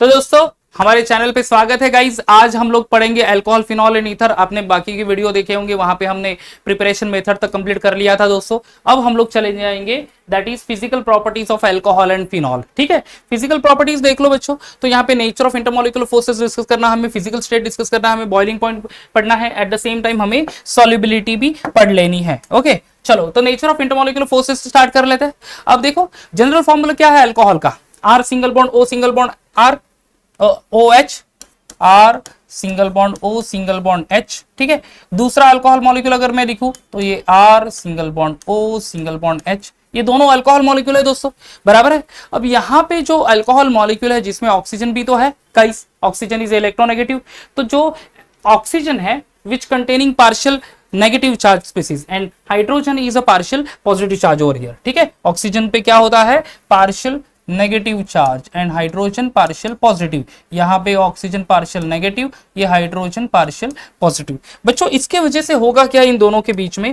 तो दोस्तों हमारे चैनल पे स्वागत है गाइज। आज हम लोग पढ़ेंगे अल्कोहल, फिनॉल एंड ईथर। आपने बाकी की वीडियो देखे होंगे, वहां पे हमने प्रिपरेशन मेथड तक कंप्लीट कर लिया था दोस्तों। अब हम लोग चले जाएंगे that is physical properties of alcohol and phenol. ठीक है, फिजिकल प्रॉपर्टीज देख लो बच्चों। तो यहाँ पे nature of intermolecular forces discuss करना, हमें फिजिकल स्टेट डिस्कस करना, हमें बॉइलिंग पॉइंट पढ़ना है, एट द सेम टाइम हमें सॉल्युबिलिटी भी पढ़ लेनी है। ओके चलो, तो nature of intermolecular forces start कर लेते हैं। अब देखो जनरल फॉर्मूला क्या है अल्कोहल का, R single bond O single bond R O H, R single bond O single bond H. ठीक है, दूसरा अल्कोहल मॉलिक्यूल अगर मैं लिखूं तो ये R single bond O single bond H, ये दोनों अल्कोहल मॉलिक्यूल है दोस्तों, बराबर है। अब यहाँ पे जो अल्कोहल मॉलिक्यूल है जिसमें ऑक्सीजन भी तो है गाइस, ऑक्सीजन इज इलेक्ट्रोनेगेटिव। तो जो ऑक्सीजन है which containing partial negative charge species and hydrogen is a partial positive charge over here. ठीक है, ऑक्सीजन पे क्या होता है, partial negative charge and hydrogen partial positive. यहाँ पे ऑक्सीजन पार्शियल नेगेटिव, ये हाइड्रोजन पार्शियल पॉजिटिव। बच्चों इसके वजह से होगा क्या इन दोनों के बीच में,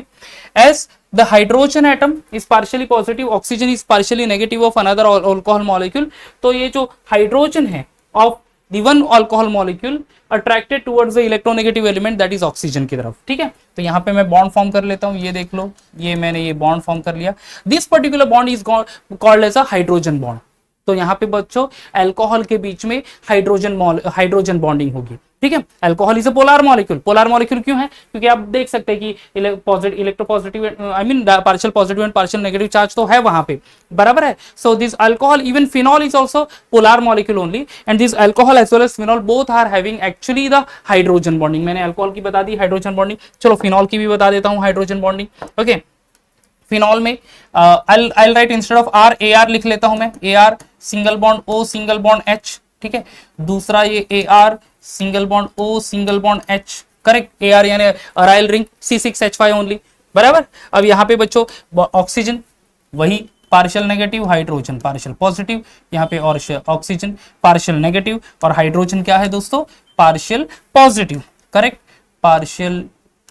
as the hydrogen atom is partially positive, oxygen is partially negative of another alcohol molecule. तो ये जो हाइड्रोजन है of the one alcohol molecule attracted towards the electronegative element that is oxygen की तरफ। ठीक है, तो यहाँ पे मैं बॉन्ड फॉर्म कर लेता हूँ, ये देख लो, ये मैंने ये बॉन्ड फॉर्म कर लिया। This particular bond is called as a hydrogen bond. तो यहाँ पे बच्चों अल्कोहल के बीच में हाइड्रोजन बॉन्डिंग होगी। ठीक है, alcohol is a polar molecule. Polar molecule क्यों है, क्योंकि आप देख सकते हैं कि electropositive I mean partial positive and partial negative charge तो है वहां पे, बराबर है। So this alcohol, even phenol is also polar molecule only, and this alcohol as well as phenol both are having actually the hydrogen bonding. मैंने alcohol की बता दी हाइड्रोजन बॉन्डिंग, चलो फिनॉल की भी बता देता हूँ हाइड्रोजन बॉन्डिंग। ओके, फिनॉल में I'll write instead of R A R लिख लेता हूं मैं, A R single bond O single bond H. ठीक है, दूसरा ये A R single bond O single bond H, correct. A R यानी अराइल रिंग C6H5 ओनली, बराबर। अब यहाँ पे बच्चों ऑक्सीजन वही partial negative, hydrogen partial positive, यहाँ पे और ऑक्सीजन पार्शियल नेगेटिव और हाइड्रोजन क्या है दोस्तों, partial positive, correct, partial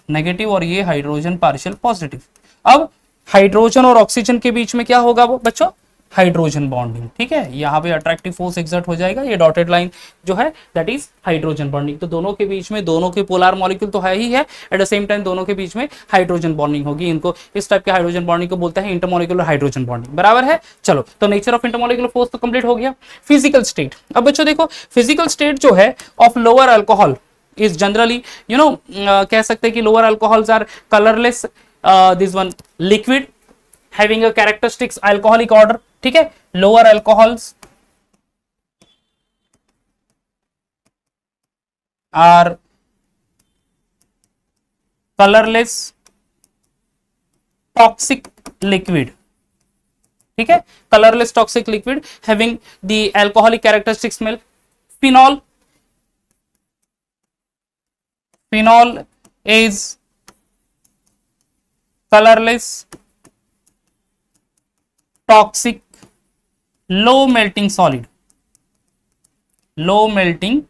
negative और ये हाइड्रोजन पार्शियल पॉजिटिव। अब हाइड्रोजन और ऑक्सीजन के बीच में क्या होगा वो बच्चों, हाइड्रोजन बॉन्डिंग। ठीक है, यहाँ पे अट्रैक्टिव फोर्स एक्सर्ट हो जाएगा, ये डॉटेड लाइन जो है दैट इज हाइड्रोजन बॉन्डिंग। तो दोनों के बीच में, दोनों के पोलर मॉलिक्यूल तो है ही है, एट द सेम टाइम दोनों के बीच में हाइड्रोजन बॉन्डिंग होगी। इनको इस टाइप के हाइड्रोजन बॉन्डिंग को बोलते हैं इंटरमोलिकुलर हाइड्रोजन बॉन्डिंग, बराबर है। चलो, तो नेचर ऑफ इंटरमोलिकुलर फोर्स तो कंप्लीट हो गया। फिजिकल स्टेट, अब बच्चों देखो फिजिकल स्टेट जो है of lower alcohol is generally कह सकते हैं कि lower alcohols are colourless, this one liquid having a characteristics alcoholic order। ठीक है, lower alcohols are colorless toxic liquid। ठीक है, colorless toxic liquid having the alcoholic characteristic smell। phenol is colorless toxic low melting solid, low melting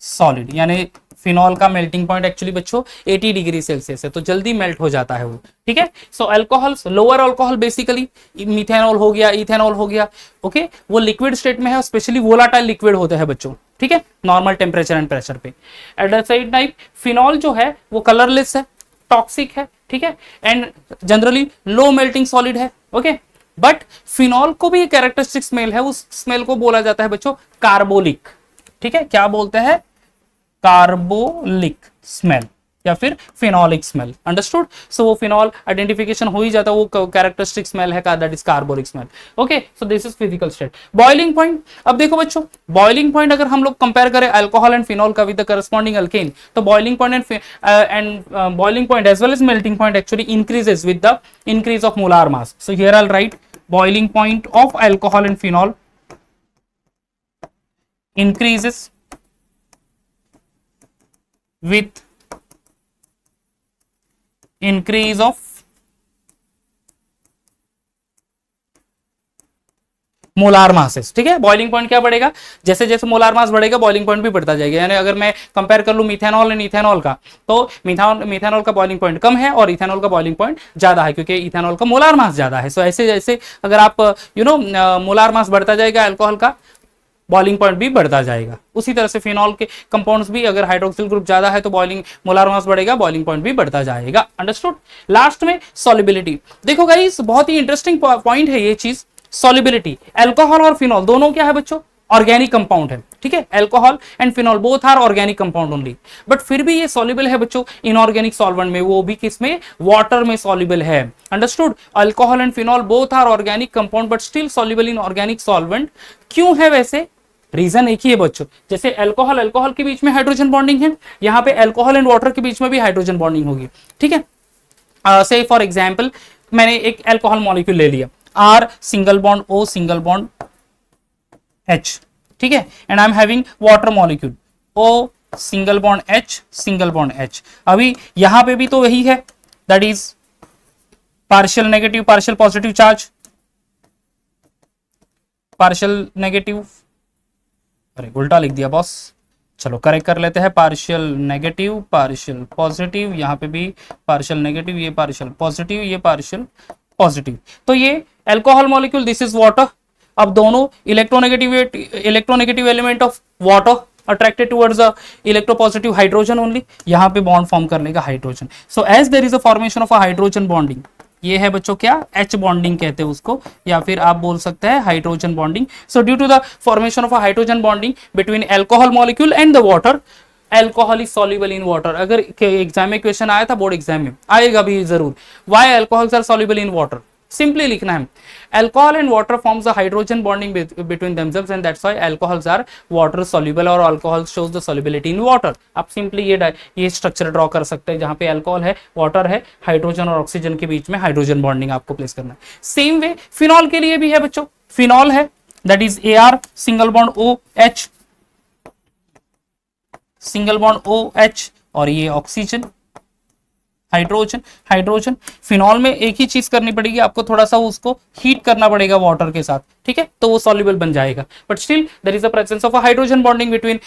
solid यानी phenol का melting point actually बच्चों 80 degree Celsius है, तो जल्दी मेल्ट हो जाता है वो। ठीक है, so alcohols, lower alcohol basically methanol हो गया, इथेनॉल हो गया, ओके, वो लिक्विड स्टेट में है, स्पेशली वोलाटाइल लिक्विड होते हैं बच्चों। ठीक है, नॉर्मल टेम्परेचर एंड प्रेशर पे। At the same time phenol जो है वो कलरलेस है, टॉक्सिक है, ठीक है, and generally low melting solid है। ओके, बट फिनॉल को भी कैरेक्टरिस्टिक स्मेल है, उस स्मेल को बोला जाता है बच्चों कार्बोलिक। ठीक है, क्या बोलते हैं, कार्बोलिक स्मेल या फिर फिनॉलिक स्मेल, अंडरस्टूड। सो वो फिनॉल आइडेंटिफिकेशन हो ही जाता है, वो कैरेक्टरिस्टिक स्मेल है का, that is carbolic smell. Okay, so this is physical state. Boiling point, अब देखो बच्चों बॉइलिंग पॉइंट अगर हम लोग कंपेयर करें अल्कोहल एंड फिनॉल का विद द करस्पॉन्डिंग अल्केन, तो boiling point and boiling point as well as melting point actually increases with the increase of molar mass. So here I write boiling point of alcohol and phenol increases with increase of molar masses. ठीक है, boiling point क्या बढ़ेगा, जैसे जैसे molar mass बढ़ेगा boiling point भी बढ़ता जाएगा। यानी अगर मैं कंपेयर कर लूं मिथेनॉल एंड इथेनॉल का, तो मिथेनॉल का बॉइलिंग पॉइंट कम है और इथेनॉल का बॉइलिंग पॉइंट ज्यादा है, क्योंकि इथेनॉल का मोलार मास ज्यादा है। सो ऐसे जैसे अगर आप मोलार मास बढ़ता जाएगा अल्कोहल का, बॉइलिंग पॉइंट भी बढ़ता जाएगा। उसी तरह से फिनॉल के कंपाउंड्स भी, अगर हाइड्रोक्सिल ग्रुप ज्यादा है तो बॉइलिंग मोलार मास बढ़ेगा, बॉइलिंग पॉइंट भी बढ़ता जाएगा। अंडरस्टूड। लास्ट में सॉल्युबिलिटी। देखो गाइस बहुत ही इंटरेस्टिंग पॉइंट है ये चीज, सॉल्युबिलिटी। अल्कोहल और फिनॉल दोनों क्या है बच्चों, ऑर्गेनिक कंपाउंड है, ठीक है। Alcohol and phenol both are organic compound only, but फिर भी ये सॉल्युबल है बच्चों इनऑर्गेनिक सॉल्वेंट में, वो भी किसमें, वाटर में सॉल्युबल है। Understood. Alcohol and phenol both are organic compound but still soluble in organic solvent. क्यों है वैसे, रीजन एक ही है बच्चों। जैसे अल्कोहल अल्कोहल के बीच में हाइड्रोजन बॉन्डिंग है, यहाँ पे अल्कोहल एंड वाटर के बीच में भी हाइड्रोजन बॉन्डिंग होगी, ठीक है। से फॉर एग्जाम्पल मैंने एक अल्कोहल मॉलिक्यूल ले लिया, R single bond O single bond H, ठीक है, and I am having water molecule O single bond H single bond H. अभी यहां पे भी तो वही है, that is partial negative partial positive charge, partial negative, अरे उल्टा लिख दिया बॉस, चलो करेक्ट कर लेते हैं। पार्शियल नेगेटिव पार्शियल पॉजिटिव, यहाँ पे भी पार्शियल नेगेटिव, ये पार्शियल पॉजिटिव, ये पार्शियल पॉजिटिव। तो ये alcohol molecule, this is water. अब दोनों electronegative element of water attracted towards the electropositive hydrogen only, यहाँ पे बॉन्ड फॉर्म कर लेगा hydrogen. So as there is a formation of a hydrogen bonding, ये है बच्चों क्या, एच बॉन्डिंग कहते हैं उसको, या फिर आप बोल सकते हैं hydrogen bonding. So due to the formation of a hydrogen bonding between alcohol molecule and the water, alcohol is soluble in water. अगर एग्जाम में क्वेश्चन आया था, बोर्ड एग्जाम में आएगा भी जरूर, why alcohols are soluble in water, simply लिखना है alcohol and water forms a hydrogen bonding between themselves and that's why alcohols are water soluble और alcohol shows the solubility in water। आप simply ये structure draw कर सकते हैं जहां पे अल्कोहल है, वाटर है, हाइड्रोजन और ऑक्सीजन के बीच में हाइड्रोजन बॉन्डिंग आपको प्लेस करना है। सेम वे फिनॉल के लिए भी है बच्चों, फिनॉल है that is AR single bond OH single bond OH और ये ऑक्सीजन हाइड्रोजन हाइड्रोजन। फिनॉल में एक ही चीज करनी पड़ेगी आपको, थोड़ा सा उसको हीट करना पड़ेगा वाटर के साथ, ठीक है, तो वो सॉल्युबल बन जाएगा। But still there is the presence of a hydrogen bonding between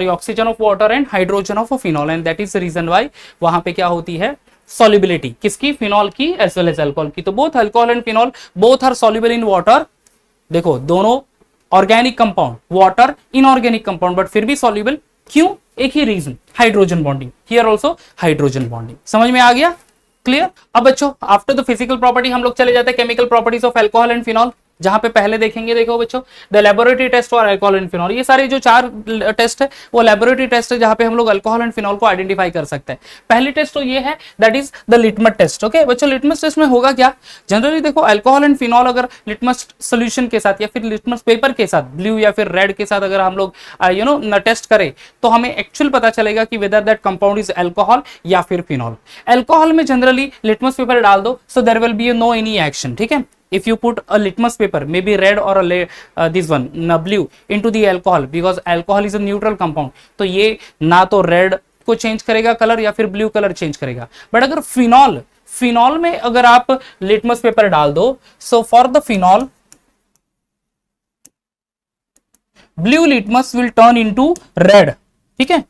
oxygen of water and hydrogen of phenol and that is the reason why वहां पे क्या होती है, सॉल्युबिलिटी किसकी, फिनॉल की एज वेल एज अल्कोहल की। तो both alcohol and phenol both are soluble in water. देखो दोनों organic compound, water inorganic compound, but फिर भी सॉल्युबल। क्यों, एक ही reason, hydrogen bonding. Here also hydrogen bonding. समझ में आ गया, क्लियर। अब बच्चों आफ्टर द फिजिकल प्रॉपर्टी हम लोग चले जाते हैं chemical properties of alcohol and phenol, जहां पे पहले देखेंगे, देखो बच्चों, the laboratory test for alcohol and phenol. ये सारे जो 4 टेस्ट है वो लैबोरेटरी टेस्ट है जहां पे हम लोग अल्कोहल एंड फिनॉल को आइडेंटिफाई कर सकते हैं। पहली टेस्ट तो ये है, that is the litmus test. Okay बच्चों, लिटमस टेस्ट में होगा क्या, जनरली देखो अल्कोहल एंड फिनॉल अगर लिटमस सोल्यूशन के साथ या फिर लिटमस पेपर के साथ, ब्लू या फिर रेड के साथ अगर हम लोग टेस्ट करें तो हमें एक्चुअल पता चलेगा कि whether that compound is alcohol या फिर फिनॉल। अल्कोहल में जनरली लिटमस पेपर डाल दो, so there will be no any action, ठीक है। If you put a litmus paper, maybe red or this one blue into the alcohol, because alcohol is a neutral compound, तो ये ना तो red को change करेगा कलर या फिर ब्लू कलर चेंज करेगा। बट अगर फिनॉल में अगर आप लिटमस पेपर डाल दो, so for the phenol blue litmus will turn into red, ठीक है,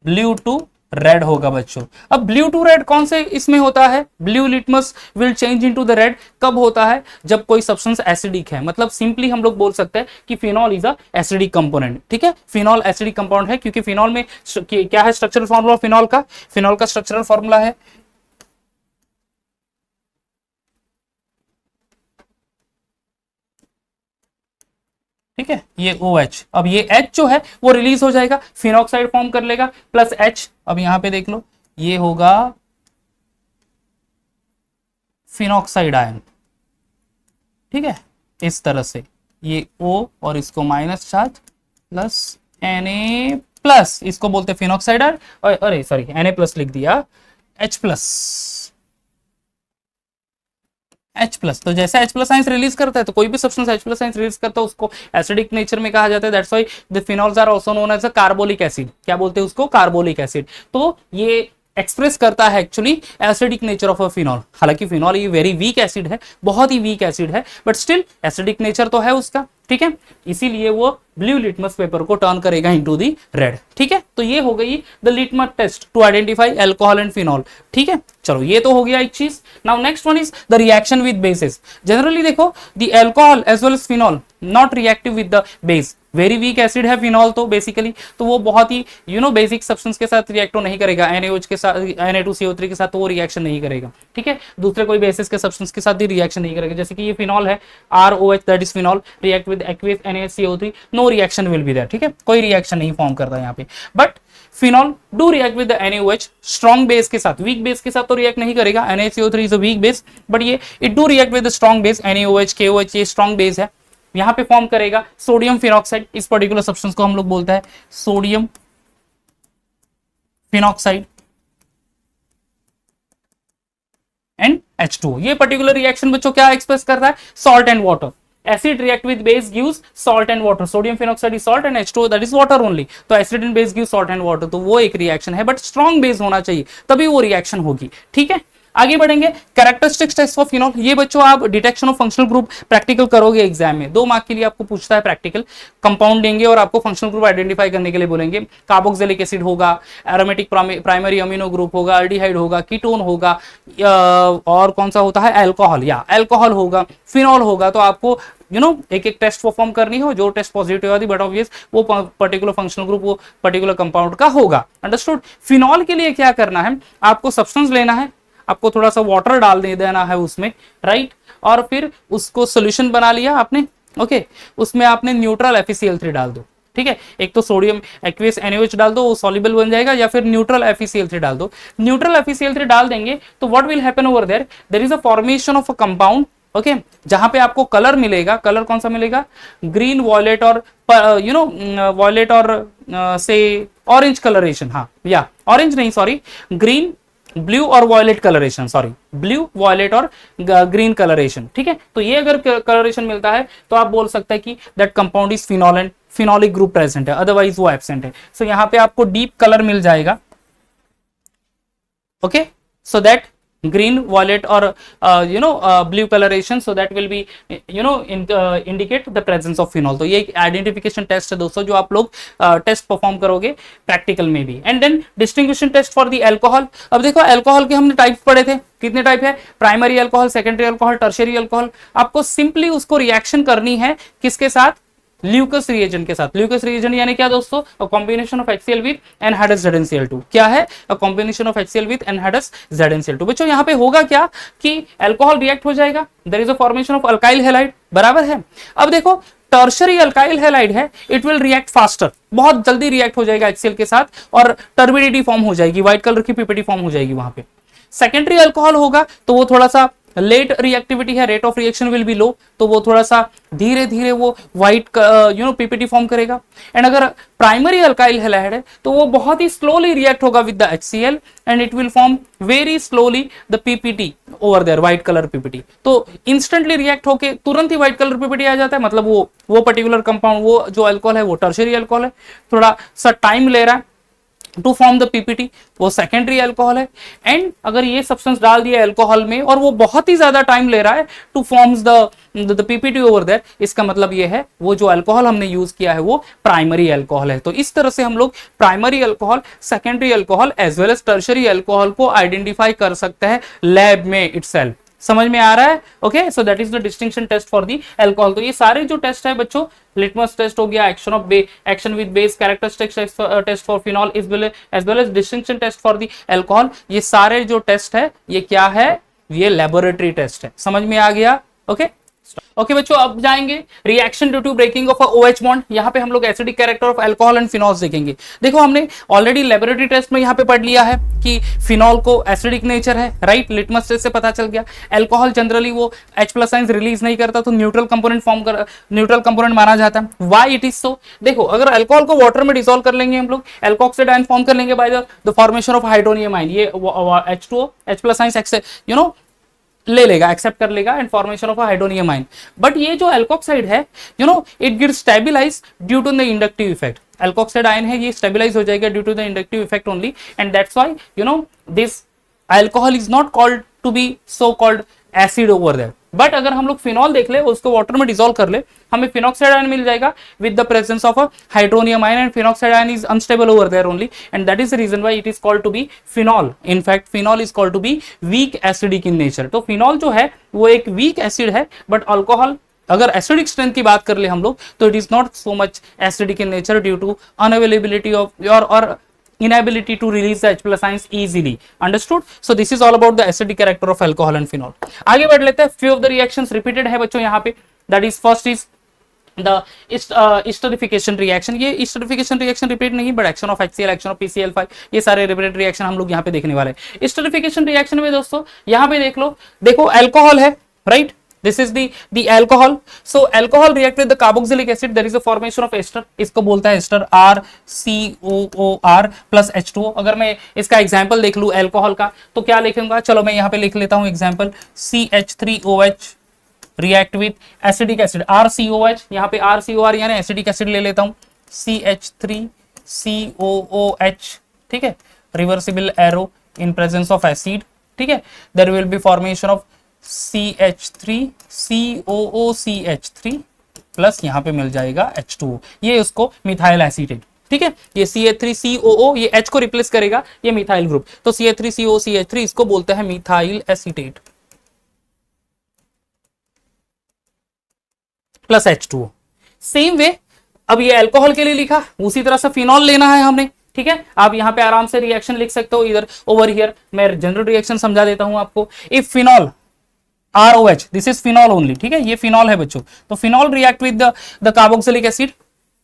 ब्लू टू रेड होगा बच्चों। अब ब्लू टू रेड कौन से इसमें होता है, blue litmus will change into the red कब होता है, जब कोई सब्सटेंस एसिडिक है। मतलब सिंपली हम लोग बोल सकते हैं कि phenol is a acidic component, ठीक है, फिनॉल एसिडिक कंपाउंड है क्योंकि फिनॉल में क्या है स्ट्रक्चरल फॉर्मूला फिनॉल का स्ट्रक्चरल फॉर्मूला है ठीक है, ये OH। अब ये H जो है वो रिलीज हो जाएगा, फिनॉक्साइड फॉर्म कर लेगा प्लस H। अब यहां पे देख लो, ये होगा फिनॉक्साइड आयन, ठीक है, इस तरह से ये O और इसको minus charge plus Na plus, इसको बोलते हैं फिनॉक्साइड आयन, अरे सॉरी Na प्लस लिख दिया, H प्लस। तो जैसे H प्लस साइंस रिलीज करता है तो कोई भी substance H plus science release करता है उसको एसिडिक नेचर में कहा जाता है। That's why the phenols are also known as a carbolic acid. क्या बोलते हैं उसको, कार्बोलिक एसिड। तो ये एक्सप्रेस करता है actually acidic nature of a phenol. हालांकि फिनॉल ये वेरी वीक एसिड है, बहुत ही वीक एसिड है, बट स्टिल एसिडिक नेचर तो है उसका। ठीक है, इसीलिए वो ब्लू लिटमस पेपर को टर्न करेगा इनटू दी रेड। ठीक है, तो ये हो गई the litmus test to identify alcohol and phenol. ठीक है, चलो ये तो हो गया एक चीज। Now next one is the reaction with bases. Generally देखो the alcohol as well as phenol not reactive with the base. Very weak acid है फिनॉल तो बेसिकली, तो वो बहुत ही बेसिक सब्सटेंस के साथ रिएक्ट नहीं करेगा, NaOH के साथ Na2CO3 के साथ तो वो रिएक्शन नहीं करेगा। ठीक है, दूसरे कोई बेसिस के सब्सटेंस के साथ भी रिएक्शन नहीं करेगा। जैसे कि ये फिनॉल है ROH that is phenol, react with aqueous NaCO3, no reaction will be there. ठीक है, कोई रिएक्शन नहीं फॉर्म करता है यहाँ पे। But phenol do react with NaOH strong base के साथ, वीक बेस के साथ तो रिएक्ट नहीं करेगा। NaCO3 is a weak base, but ये it do react with strong base NaOH KOH, ये स्ट्रॉन्ग बेस है, यहां पे फॉर्म करेगा सोडियम फिनॉक्साइड। इस पर्टिकुलर सब्सटेंस को हम लोग बोलते हैं सोडियम फिनॉक्साइड एंड H2O। ये पर्टिकुलर रिएक्शन बच्चों क्या एक्सप्रेस कर रहा है, salt and water. Acid react with base gives salt and water, sodium phenoxide is salt and H2O that is water only. तो acid and base gives salt and water, तो वो एक reaction है, बट स्ट्रॉन्ग बेस होना चाहिए तभी वो reaction होगी। ठीक है, आगे बढ़ेंगे। कैरेक्टरिस्टिक्स टेस्ट फॉर फिनॉल, ये बच्चों आप detection of functional group practical करोगे एग्जाम में, 2 मार्क के लिए आपको पूछता है प्रैक्टिकल। कंपाउंड देंगे और आपको फंक्शनल ग्रुप आइडेंटिफाई करने के लिए बोलेंगे। कार्बोक्सिलिक एसिड होगा, एरोमेटिक प्राइमरी अमीनो ग्रुप होगा, अल्डिहाइड होगा, कीटोन होगा, और कौन सा होता है, अल्कोहल, या अल्कोहल होगा, फिनॉल होगा। तो आपको एक एक टेस्ट परफॉर्म करनी हो, जो टेस्ट पॉजिटिव होती बट ऑब्वियस वो पर्टिकुलर फंक्शनल ग्रुप वो पर्टिकुलर कंपाउंड का होगा। अंडरस्टूड। फिनॉल के लिए क्या करना है, आपको सब्सटेंस लेना है, आपको थोड़ा सा वाटर डाल दे देना है उसमें, राइट, और फिर उसको सोल्यूशन बना लिया आपने। ओके, उसमें आपने न्यूट्रल FeCl3 डाल दो। ठीक है, एक तो सोडियम एक्वियस NaOH डाल दो, वो सॉल्युबल बन जाएगा, या फिर न्यूट्रल FeCl3 डाल दो। न्यूट्रल FeCl3 डाल देंगे तो what will happen over there, there is a formation of a compound. Okay, जहां पे आपको कलर मिलेगा, कलर कौन सा मिलेगा, ग्रीन, वॉयलेट और वॉयलेट और से ऑरेंज कलरेशन। हाँ, या ऑरेंज नहीं, सॉरी, ग्रीन, ब्लू और violet coloration, sorry, blue, violet और ग्रीन कलरेशन। ठीक है, तो ये अगर कलरेशन मिलता है तो आप बोल सकते हैं कि that compound is phenol and phenolic group present है, अदरवाइज वो एब्सेंट है। सो यहाँ पे आपको डीप कलर मिल जाएगा। Okay, so that green, violet or blue coloration, so that will be indicate the presence of phenol। तो ये एक आइडेंटिफिकेशन टेस्ट है दोस्तों, जो आप लोग टेस्ट परफॉर्म करोगे प्रैक्टिकल में भी। And then distinguishing test for the alcohol. अब देखो अल्कोहल के हमने टाइप पढ़े थे, कितने टाइप है, primary alcohol, secondary alcohol, tertiary alcohol. आपको सिंपली उसको रिएक्शन करनी है किसके साथ, ल्यूकस रिएजेंट के साथ। ल्यूकस रिएजेंट यानी क्या दोस्तों, a combination of HCl with anhydrous ZnCl2। क्या है, a combination of HCl with anhydrous ZnCl2। बच्चों यहाँ पे होगा क्या कि अल्कोहल रिएक्ट हो जाएगा, there is a formation of alkyl halide, बराबर है। अब देखो टर्शरी अल्काइल हैलाइड है, इट विल रिएक्ट फास्टर, बहुत जल्दी रिएक्ट हो जाएगा HCl के साथ, और टर्बिडिटी फॉर्म हो जाएगी, व्हाइट कलर की पीपीटी फॉर्म हो जाएगी वहां पे। सेकेंडरी अल्कोहल होगा तो वो थोड़ा सा लेट रिएक्टिविटी है, rate of reaction will be low, तो वो थोड़ा सा धीरे धीरे वो व्हाइट पीपीटी फॉर्म करेगा। एंड अगर प्राइमरी अल्काइल हैलाइड है तो वो बहुत ही स्लोली रिएक्ट होगा with the HCl and it will form very slowly the PPT over there, white colour PPT. तो इंस्टेंटली रिएक्ट होके तुरंत ही व्हाइट कलर पीपीटी आ जाता है, मतलब वो पर्टिकुलर कंपाउंड, वो जो अल्कोहल है वो टर्शियरी अल्कोहल है, थोड़ा सा टाइम ले रहा है टू फॉर्म द पीपीटी, वो सेकेंडरी अल्कोहल है। एंड अगर ये सब्सटेंस डाल दिया अल्कोहल में और वो बहुत ही ज्यादा टाइम ले रहा है to forms the PPT over there, इसका मतलब ये है वो जो अल्कोहल हमने यूज किया है वो प्राइमरी अल्कोहल है। तो इस तरह से हम लोग primary alcohol, secondary alcohol as well as tertiary alcohol को आइडेंटिफाई कर सकते हैं लैब में इटसेल्फ। समझ में आ रहा है? Okay, so that is the distinction test for the alcohol. तो ये सारे जो टेस्ट है बच्चों, लिटमस टेस्ट हो गया, action with base, characteristics test for phenol as well as distinction test for the alcohol, ये सारे जो टेस्ट है ये क्या है, ये लेबोरेटरी टेस्ट है। समझ में आ गया? ओके ओके बच्चों, अब जाएंगे reaction due to breaking of OH bond. यहाँ पे हम लोग acidic character of alcohol and phenols देखेंगे। देखो हमने ऑलरेडी लेबोरेटरी टेस्ट में यहाँ पे पढ़ लिया है कि फिनॉल को एसिडिक नेचर है, राइट, लिटमस टेस्ट से पता चल गया। अल्कोहल जनरली वो H+ आयंस रिलीज नहीं करता, तो न्यूट्रल कंपोनेंट माना जाता है। व्हाई इट इज सो, देखो अगर अल्कोहल को वाटर में डिसॉल्व कर लेंगे हम लोग, अल्कोक्साइड आयन फॉर्म कर लेंगे by the formation of hydronium ion, ये H2O H+ आयंस ले लेगा, एक्सेप्ट कर लेगा and formation of hydronium ion. But ये जो अल्कोक्साइड है it get stabilise due to the inductive effect. Alkoxide ion है, ये स्टेबलाइज हो जाएगा due to the inductive effect only, and that's why this alcohol is not called to be so called acid over there. But अगर हम लोग phenol देख ले, उसको वाटर में डिसॉल्व कर ले, हमें फिनॉक्साइड आयन मिल जाएगा with the presence of a hydronium ion, and phenoxide ion is unstable over there only, and that is the reason why it is called to be phenol. In fact phenol is called to be weak acidic in nature. तो phenol जो है वो एक weak acid है, but alcohol अगर acidic strength की बात कर ले हम लोग, तो it is not so much acidic in nature due to unavailability of और inability to release the H plus ions easily. Understood? So this is all about the acidic character of alcohol and phenol. आगे बढ़ लेते हैं. Few of the reactions repeated है बच्चों यहाँ पे. That is first is the esterification reaction. ये esterification reaction repeat नहीं, but action of HCl, action of PCl5, ये सारे repeated reaction हम लोग यहाँ पे देखने वाले हैं. esterification reaction में दोस्तों यहाँ पे देख लो, देखो alcohol है, right? This is the alcohol. So alcohol react with the carboxylic acid. There is a formation of ester. इसको बोलता है ester, RCOOR plus H2O. अगर मैं इसका एग्जाम्पल देख लूँ अल्कोहल का, तो क्या लिखूंगा? चलो मैं यहाँ पे लिख लेता हूँ example. CH3OH react with acidic acid, RCOH. यहाँ पे RCOR यानी एसिडिक एसिड ले लेता हूँ. CH3COOH. ठीक है, reversible arrow in presence of acid. ठीक है, there will be formation of CH3COOCH3 plus यहाँ पे मिल जाएगा H2O. ये उसको मिथाइल एसीटेट. ठीक है, ये CH3COO, ये H को रिप्लेस करेगा, ये मिथाइल ग्रुप. तो CH3COCH3 इसको बोलते हैं methyl acetate plus H2O. Same way अब ये अल्कोहल के लिए लिखा, उसी तरह से फिनॉल लेना है हमने. ठीक है, आप यहाँ पे आराम से रिएक्शन लिख सकते हो इधर ओवर हियर. मैं जनरल रिएक्शन समझा देता हूं आपको. If phenol ROH, this is phenol only. ठीक है, ये फिनॉल है बच्चों. तो phenol react with the carboxylic acid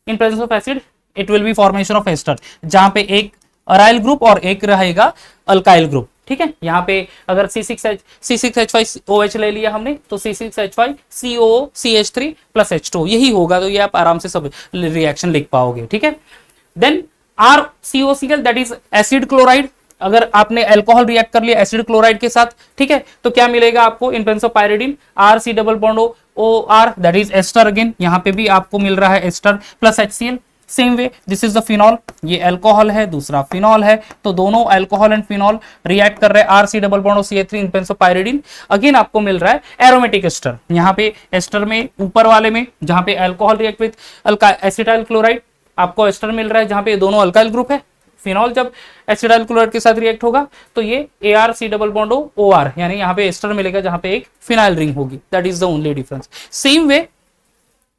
in presence of acid, it will be formation of ester, जहां पे एक अराइल ग्रुप और एक रहेगा अल्काइल ग्रुप. ठीक है, यहाँ पे अगर C6H5OH ले लिया हमने, तो C6H5COOCH3 प्लस H2O यही होगा. तो ये आप आराम से सब रिएक्शन लिख पाओगे. ठीक है, then RCOCl, that is acid chloride. अगर आपने अल्कोहल रिएक्ट कर लिया एसिड क्लोराइड के साथ, ठीक है, तो क्या मिलेगा आपको in presence of pyridine? RC double bond OR, that is ester. Again यहाँ पे भी आपको मिल रहा है ester plus HCl. Same way this is the phenol. ये अल्कोहल है, दूसरा फिनॉल है, तो दोनों अल्कोहल एंड फिनॉल रिएक्ट कर रहे हैं. RC double bond CH3 in presence of pyridine. Again आपको मिल रहा है एरोमेटिक एस्टर. यहाँ पे एस्टर में ऊपर वाले में जहां पे alcohol react with acetyl chloride, आपको एस्टर मिल रहा है जहां पे दोनों अल्काइल ग्रुप है. फिनॉल जब एसिटाइल क्लोराइड के साथ रिएक्ट होगा तो ये ARC डबल बॉन्ड OR, यानी यहाँ पे एस्टर मिलेगा जहां पे एक फिनाइल रिंग होगी. That is the only difference. Same way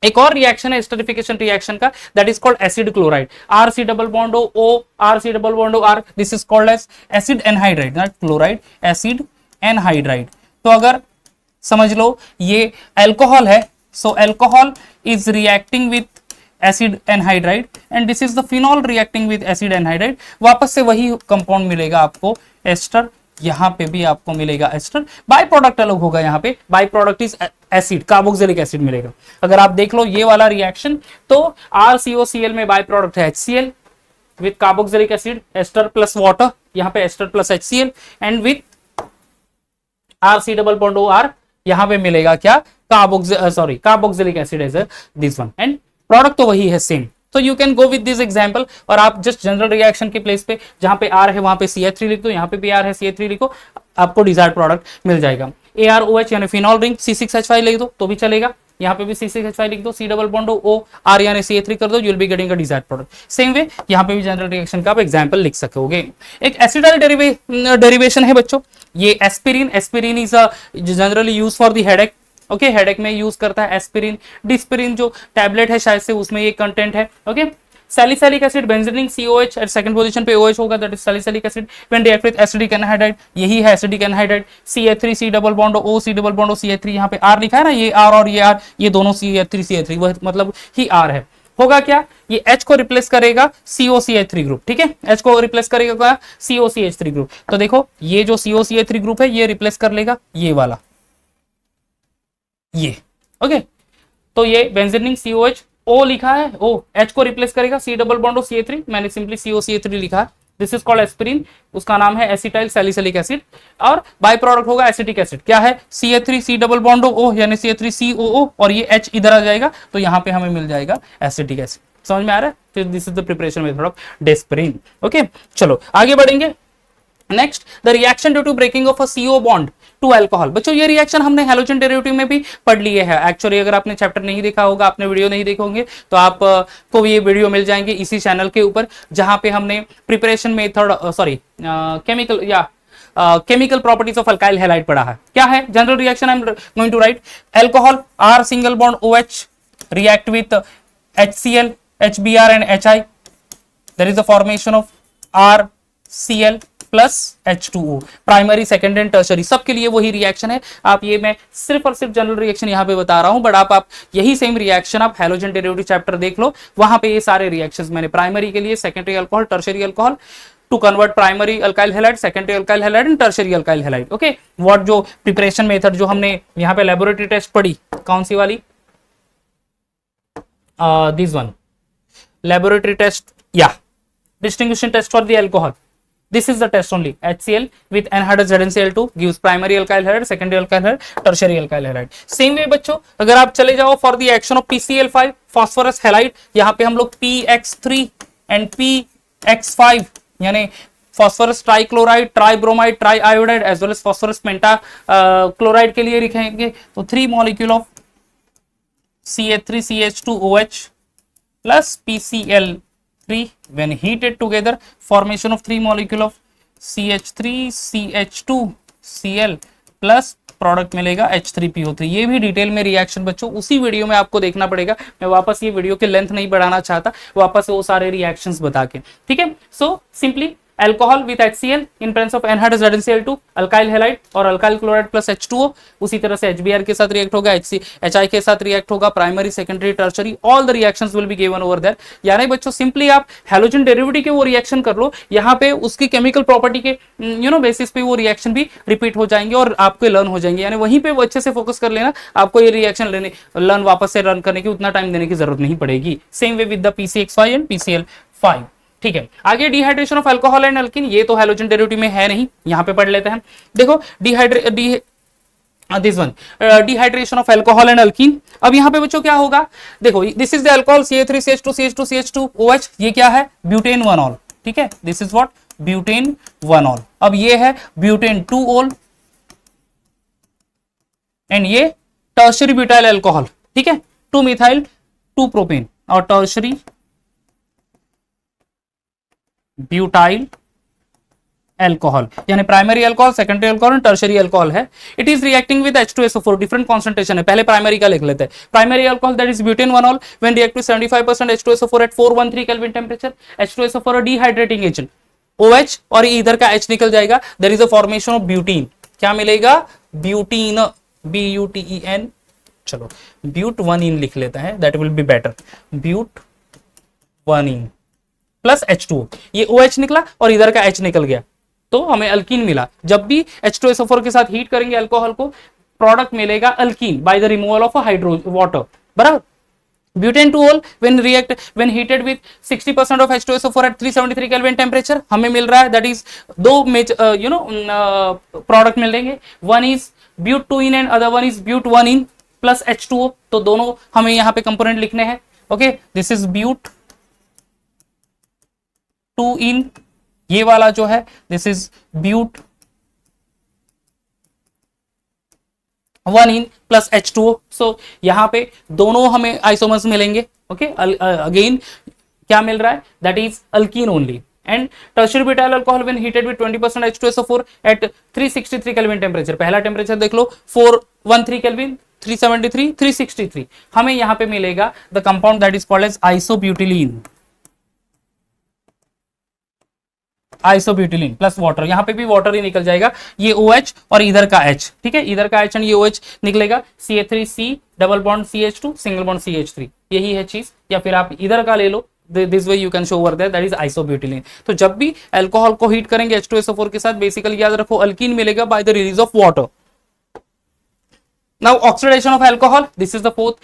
एक और रिएक्शन है एस्टरिफिकेशन रिएक्शन का, that is called acid chloride. RC double bond O, RC double bond OR, this is called as acid anhydride, not chloride, acid anhydride. तो अगर समझ लो ये alcohol है, so alcohol is reacting with acid anhydride and this is the phenol reacting with acid anhydride. वापस से वही compound मिलेगा आपको एस्टर. यहाँ पे भी आपको मिलेगा एस्टर. बाय प्रोडक्ट अलग होगा, यहाँ पे by product is acid, carboxylic acid मिलेगा. अगर आप देख लो ये वाला रिएक्शन, तो RCOCl में बाय प्रोडक्ट है HCl with carboxylic acid, ester plus water, यहाँ पे ester plus HCl, and with RC double bond OR यहाँ पे मिलेगा क्या? Carboxylic acid as this one, and product तो वही है सेम. तो you can go with this example, और आप जस्ट जनरल रिएक्शन के प्लेस पे जहां पे R है वहां पे CH3 लिख दो, यहाँ पे भी R है CH3 लिखो, आपको डिजायर्ड प्रोडक्ट मिल जाएगा. AROH यानी फिनॉल रिंग, C6H5 लिख दो तो भी चलेगा, यहाँ पे भी C6H5 लिख दो, C डबल बॉन्ड OR यानी CH3 कर दो, you will be getting a desired product. Same way यहाँ पे भी जनरल रिएक्शन का आप एग्जांपल लिख सकोगे. एक एसिडाइल डेरिवेशन है बच्चों, ये aspirin. Aspirin is generally use for the headache. Okay, headache में यूज करता है एस्पिरिन. डिस्पिरिन जो टैबलेट है शायद से उसमें ये कंटेंट है. Okay, salicylic acid benzene COH at second position पे OH होगा, that is salicylic acid when react with acidic anhydride. यही है acidic anhydride. CH3 C double bond O, C double bond CH3, यहाँ पे R लिखा है ना, ये R और ये R, ये दोनों CH3 वह मतलब ही R है. होगा क्या? ये H को रिप्लेस करेगा COCH3 ग्रुप. ठीक है, H को रिप्लेस करेगा COCH3 ग्रुप. तो देखो ये जो COCH3 ग्रुप है ये रिप्लेस कर लेगा ये वाला, ये. ओके, तो ये बेंजीन COH O लिखा है, O H को रिप्लेस करेगा C डबल बॉन्ड CH3, मैंने सिंपली COCH3 लिखा है. दिस इज कॉल्ड एस्पिरिन, उसका नाम है एसिटाइल सैलिसिलिक एसिड, और बाय प्रोडक्ट होगा एसिटिक एसिड. क्या है? CH3 C double bond O यानी CH3COO, और ये H इधर आ जाएगा, तो यहाँ पे हमें मिल जाएगा एसिटिक एसिड. समझ में आ रहा है? फिर this is the preparation method of the aspirin. Okay, चलो आगे बढ़ेंगे. Next, the reaction due to breaking of a CO bond to alcohol. बच्चों ये रिएक्शन हमने हैलोजन डेरिवेटिव में भी पढ़ लिए है एक्चुअली। अगर आपने चैप्टर नहीं देखा होगा, आपने वीडियो नहीं देखे होंगे, तो आप को ये वीडियो मिल जाएंगे इसी चैनल के ऊपर, जहां पे हमने preparation method chemical properties of alkyl halide पढ़ा है। क्या है general reaction? I am going to write alcohol R single bond OH react with HCl, HBr and HI. There is a formation of RCl plus H2O. Primary, second and tertiary सबके लिए वही reaction है। आप ये मैं सिर्फ और सिर्फ जनरल रिएक्शन यहाँ पे बता रहा हूं, बट आप यही सेम रिएक्शन आप हैलोजन डेरिवेटिव चैप्टर देख लो, वहां पे ये सारे रिएक्शंस मैंने प्राइमरी के लिए, secondary alcohol, tertiary alcohol, to convert primary alkyl halide, secondary alkyl halide and tertiary alkyl halide. Okay, what जो प्रिपरेशन मेथड जो हमने यहाँ पे लेबोरेटरी टेस्ट पढ़ी, कौन सी वाली? This one, laboratory test, yeah, distinguishing test for the alcohol. This is the test only. HCl with anhydrous ZnCl2 gives primary alkyl halide, secondary alkyl halide, tertiary alkyl halide. Same way बच्चों, अगर आप चले जाओ for the action of PCl5 phosphorus halide, यहाँ पे हम लोग PX3 and PX5 यानी phosphorus trichloride, tribromide, triiodide as well as phosphorus penta chloride के लिए लिखेंगे। तो 3 molecule of CH3CH2OH plus PCl3 when heated together, formation of 3 molecule of CH3CH2Cl plus product मिलेगा H3PO3। ये भी डिटेल में रिएक्शन बच्चों उसी वीडियो में आपको देखना पड़ेगा। मैं वापस ये वीडियो के लेंथ नहीं बढ़ाना चाहता, वापस वो सारे रिएक्शंस बता के, ठीक है। So simply alcohol with HCl in presence of anhydrous ZnCl2, alkyl halide और अल्काइल क्लोराइड प्लस H2O। उसी तरह से HBr के साथ रिएक्ट होगा, HI के साथ रिएक्ट होगा, primary, secondary, tertiary, all the reactions will be given over there. यानी बच्चों सिंपली आप हैलोजन डेरिवेटिव के वो रिएक्शन कर लो, यहाँ पे उसकी केमिकल प्रॉपर्टी के बेसिस पे वो रिएक्शन भी रिपीट हो जाएंगे और आपको लर्न हो जाएंगे। यानी वहीं पे वो अच्छे से फोकस कर लेना, आपको ये रिएक्शन लर्न वापस से रन करने की उतना टाइम देने की जरूरत नहीं पड़ेगी। Same way with the PCX5 and PCl5, ठीक है। आगे dehydration of alcohol and alkyne, ये तो हैलोजन डेरिवेटिव में है नहीं, यहां पे पढ़ लेते हैं। देखो dehydration of alcohol and alkyne. अब यहां पे बच्चों क्या होगा, देखो this is the alcohol CH3CH2CH2CH2OH, ये क्या है? ब्यूटेन 1ऑल, ठीक है। This is what? ब्यूटेन 1ऑल। अब ये है ब्यूटेन 2ऑल एंड ये टर्शरी ब्यूटाइल अल्कोहल, ठीक है, 2 मिथाइल 2 प्रोपेन और टर्शरी ब्यूटाइल अल्कोहल, यानी primary alcohol, secondary alcohol and tertiary alcohol है। It is reacting with H2SO4, different concentration है। पहले प्राइमरी का लिख लेते हैं। Primary alcohol that is butane 1ऑल when react with 75% H2SO4 at 413 kelvin temperature. H2SO4 dehydrating agent, OH और इधर का H निकल जाएगा, there is a formation of butene. क्या मिलेगा? Butene, BUTEN। चलो ब्यूट 1इन लिख लेते हैं, that will be better. But 1इन प्लस H2O, ये OH निकला और इधर का H निकल गया, तो हमें अल्कीन मिला। जब भी H2SO4 के साथ हीट करेंगे अल्कोहल को, प्रोडक्ट मिलेगा alkene by the removal of hydro water, बराबर। ब्यूटेन 2ऑल when heated with 60% of H2SO4 at 373 kelvin temperature, हमें मिल रहा है, दैट इज दो प्रोडक्ट मिलेंगे। वन इज ब्यूट 2इन and other one is but 1इन प्लस H2O, तो दोनों हमें यहाँ पे कंपोनेंट लिखने हैं। ओके, दिस इज ब्यूट 2इन, ये वाला जो है दिस इज ब्यूट 1इन प्लस H2O। सो यहाँ पे दोनों हमें आइसोमर्स मिलेंगे। ओके, अगेन क्या मिल रहा है? That is alkene only. And tertiary butyl alcohol when heated with 20% H2SO4 at 363 kelvin temperature. पहला टेम्परेचर देख लो 413 केल्विन, 373, 363। हमें यहाँ पे मिलेगा the compound that is called as isobutylene. Isobutylene plus water, यहाँ पे भी वाटर ही निकल जाएगा, ये OH और इधर का H, ठीक है, इधर का H एंड ये OH निकलेगा, CH3C double bond CH2 single bond CH3, यही है चीज। या फिर आप इधर का ले लो, this way you can show over that is isobutylene. तो जब भी अल्कोहल को हीट करेंगे H2SO4 के साथ, बेसिकली याद रखो अल्कीन मिलेगा by the release of water. Now oxidation of alcohol, this is the fourth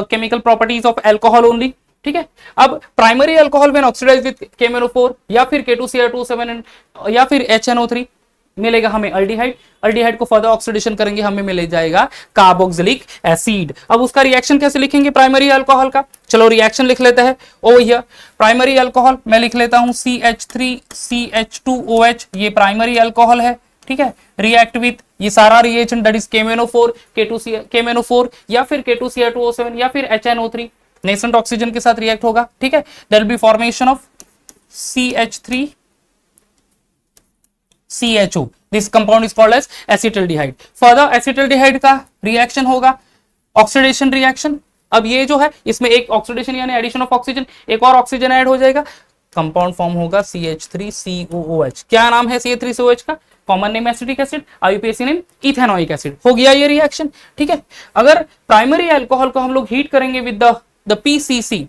chemical properties of alcohol only, ठीक है। अब primary alcohol when oxidised with KMnO4 या फिर K2Cr2 या फिर HNO3 मिलेगा हमें अल्डिहाइड। अल्डिहाइड को फर्दर ऑक्सीडेशन करेंगे, हमें मिल जाएगा कार्बोक्सिलिक एसिड। अब उसका रिएक्शन कैसे लिखेंगे प्राइमरी अल्कोहल का? चलो रिएक्शन लिख लेते हैं। ओ हियर प्राइमरी अल्कोहल मैं लिख लेता हूं CH3CH2OH, ये प्राइमरी अल्कोहल है, ठीक है, रिएक्ट विथ ये सारा reagent that is KMnO4 KMnO4 या फिर K2Cr2O7 या फिर HNO3 नेसेंट ऑक्सीजन के साथ रिएक्ट होगा, ठीक है। There will be formation of CH3 CHO, this compound is called as acetaldehyde. Further acetaldehyde का रिएक्शन होगा ऑक्सीडेशन रिएक्शन। अब ये जो है इसमें एक ऑक्सीडेशन यानी एडिशन ऑफ ऑक्सीजन, एक और ऑक्सीजन ऐड हो जाएगा, कंपाउंड फॉर्म होगा CH3COOH। क्या नाम है CH3COOH का? Common name acetic acid, IUPAC name ethanoic acid. हो गया ये रिएक्शन, ठीक है। अगर प्राइमरी अल्कोहल को हम लोग हीट करेंगे with the PCC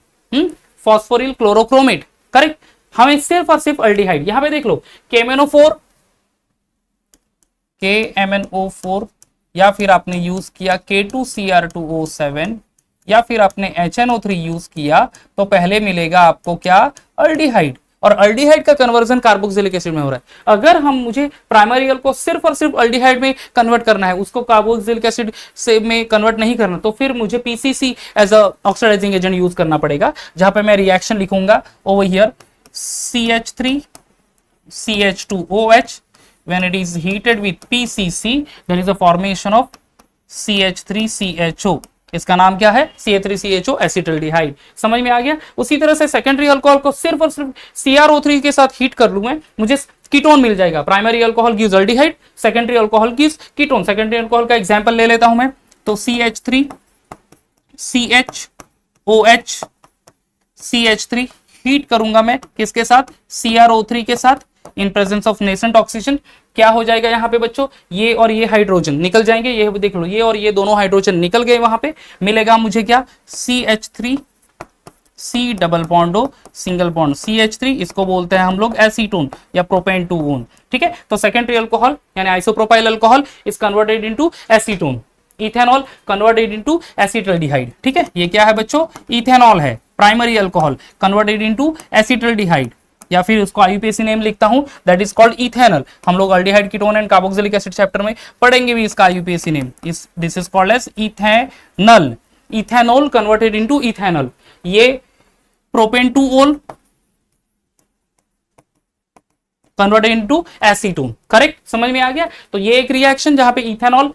phosphoryl chlorochromate, correct, हमें सिर्फ और सिर्फ अल्डिहाइड, यहां पे देख लो KMnO4 या फिर आपने यूज किया K2Cr2O7 या फिर आपने HNO3 यूज किया तो पहले मिलेगा आपको क्या? अल्डिहाइड। और अल्डिहाइड का कन्वर्जन कार्बोक्सिलिक एसिड में हो रहा है। अगर हम मुझे प्राइमरी अल को सिर्फ और सिर्फ अल्डिहाइड में कन्वर्ट करना है, उसको कार्बोक्सिलिक एसिड से में कन्वर्ट नहीं करना, तो फिर मुझे PCC as a oxidising agent use करना पड़ेगा, जहां पे मैं रिएक्शन लिखूंगा over here CH3 CH2OH when it is heated with PCC there is a formation of CH3CHO। इसका नाम क्या है? CH3CHO acetaldehyde. समझ में आ गया? उसी तरह से सेकेंडरी अल्कोहल को सिर्फ और सिर्फ CrO3 के साथ हीट कर लूं मैं, मुझे कीटोन मिल जाएगा। Primary alcohol gives aldehyde, secondary alcohol gives ketone. Secondary alcohol का एग्जांपल ले लेता हूं मैं, तो CH3 CHOH CH3 हीट करूंगा मैं किसके साथ? CrO3 के साथ इन प्रेजेंस ऑफ नेसेंट ऑक्सीजन। क्या हो जाएगा यहाँ पे बच्चों? ये और ये हाइड्रोजन निकल जाएंगे, ये देख लो, ये और ये दोनों हाइड्रोजन निकल गए, वहां पे मिलेगा मुझे क्या? CH3 C double bond O single bond CH3, इसको बोलते हैं हम लोग एसीटोन या प्रोपेन टू ओन, ठीक है। तो सेकेंडरी अल्कोहल यानी isopropyl alcohol is converted into acetone, ethanol converted into acetaldehyde, ठीक है। ये क्या है बच्चों? इथेनॉल है। Primary alcohol converted into acetaldehyde, या फिर उसको IUPAC नेम लिखता हूं, दैट इज कॉल्ड इथेनॉल। हम लोग aldehyde, ketone and carboxylic acid chapter में पढ़ेंगे भी इसका IUPAC name. This is called as ethanol. Ethanol converted into ethanol, ये propane two ol converted into acetone, correct. समझ में आ गया? तो ये एक रिएक्शन जहां पे इथेनॉल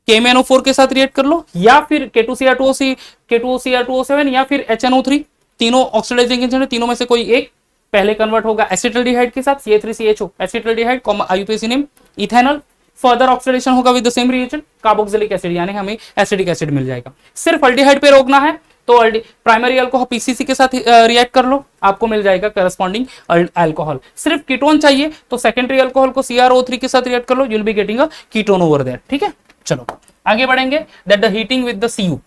KMnO4 के साथ रिएक्ट कर लो, या फिर K2Cr2O7 या फिर HNO3, तीनों ऑक्सीडाइजिंग एजेंट है, तीनों में से कोई एक पहले कन्वर्ट होगा एसिटल्डिहाइड के साथ, CH3CHO acetaldehyde, IUPAC name ethanol. Further oxidation होगा with the same reagent carboxylic acid, यानी हमें एसिडिक एसिड मिल जाएगा। सिर्फ अल्डिहाइड पे रोकना है तो प्राइमरी अल्कोहल PCC के साथ रिएक्ट कर लो, आपको मिल जाएगा करस्पॉन्डिंग अल्कोहल। सिर्फ कीटोन चाहिए तो सेकेंडरी अल्कोहल को CrO3 के साथ रिएक्ट कर लो, you will be getting a ketone over there, ठीक है। चलो आगे बढ़ेंगे, that the heating with the Cu।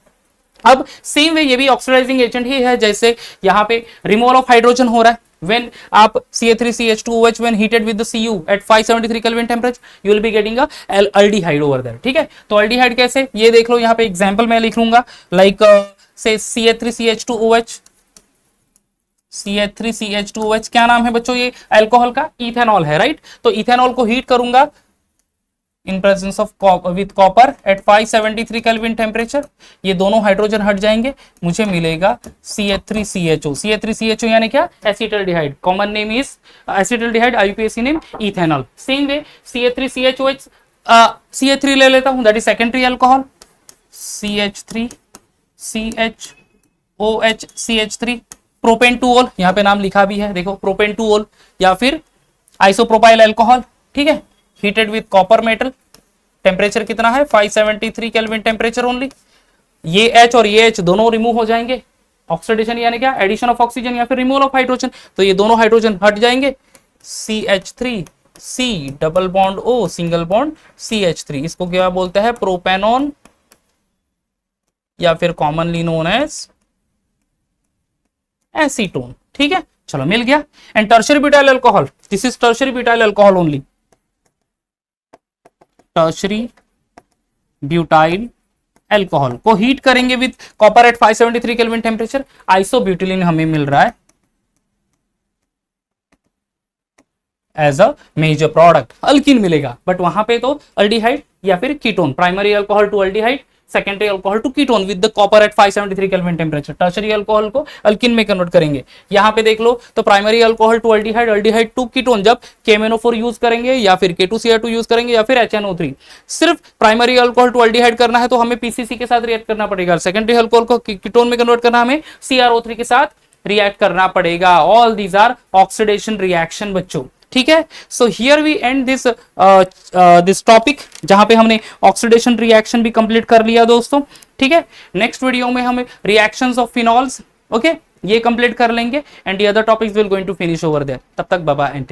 अब सेम वे ये भी ऑक्सीडाइजिंग एजेंट ही है, जैसे यहाँ पे रिमूवल ऑफ हाइड्रोजन हो रहा है। when आप CH3CH2OH when heated with the Cu at 573 Kelvin temperature you will be getting a aldehyde over there, ठीक है। तो aldehyde कैसे? ये देख लो, यहाँ पे एग्जांपल मैं लिख लूंगा, लाइक से CH3CH2OH CH3CH2OH क्या नाम है बच्चों? ये अल्कोहल का इथेनॉल है, राइट। तो इथेनॉल को हीट करूंगा in presence of with copper at 573 kelvin temperature, ये दोनों हाइड्रोजन हट जाएंगे, मुझे मिलेगा CH3CHO। CH3CHO यानी क्या? Acetaldehyde. Common name is acetaldehyde, IUPAC name ethanol. Same way CH3CHOH CH3 ले लेता हूं, that is secondary alcohol, CH3CHOH CH3 propane two ओल, यहाँ पे नाम लिखा भी है देखो, प्रोपेन टू ओल, या फिर आइसोप्रोपाइल अल्कोहल, ठीक है। Heated with copper metal, temperature कितना है? 573 केल्विन टेम्परेचर ओनली। ये H और ये H दोनों रिमूव हो जाएंगे, ऑक्सीडेशन यानी क्या? एडिशन ऑफ ऑक्सीजन या फिर रिमूवल ऑफ हाइड्रोजन, तो ये दोनों हाइड्रोजन हट जाएंगे। CH3 C double bond O single bond CH3, इसको क्या बोलते हैं? प्रोपेनॉन, या फिर कॉमनली नोन एज एसीटोन, ठीक है। चलो मिल गया। And tertiary butyl alcohol, this is tertiary butyl alcohol only, tertiary butyl alcohol को हीट करेंगे with copper at 573 kelvin temperature, isobutylene हमें मिल रहा है as a major product, alkene मिलेगा, बट वहां पे तो अल्डिहाइड या फिर ketone, primary alcohol to aldehyde, secondary alcohol to ketone with the copper at 573 kelvin temperature. Tertiary alcohol को अल्किन में कन्वर्ट करेंगे। यहाँ पे देख लो तो primary alcohol to aldehyde, aldehyde to ketone जब KMnO4 यूज करेंगे या फिर K2Cr2 यूज करेंगे या फिर HNO3। सिर्फ प्राइमरी अल्कोहल टू अल्डिहाइड करना है तो हमें PCC के साथ रिएक्ट करना पड़ेगा। सेकेंडरी अल्कोहल को कीटोन में कन्वर्ट करना हमें CrO3 के साथ रिएक्ट करना पड़ेगा। All these are oxidation reaction बच्चों, ठीक है। So here we end this this topic, जहां पे हमने ऑक्सीडेशन रिएक्शन भी कंप्लीट कर लिया दोस्तों, ठीक है। नेक्स्ट वीडियो में हमें रिएक्शंस ऑफ फिनॉल्स, ओके, ये कंप्लीट कर लेंगे and the other topics will going to finish over there. तब तक बाय बाय एंड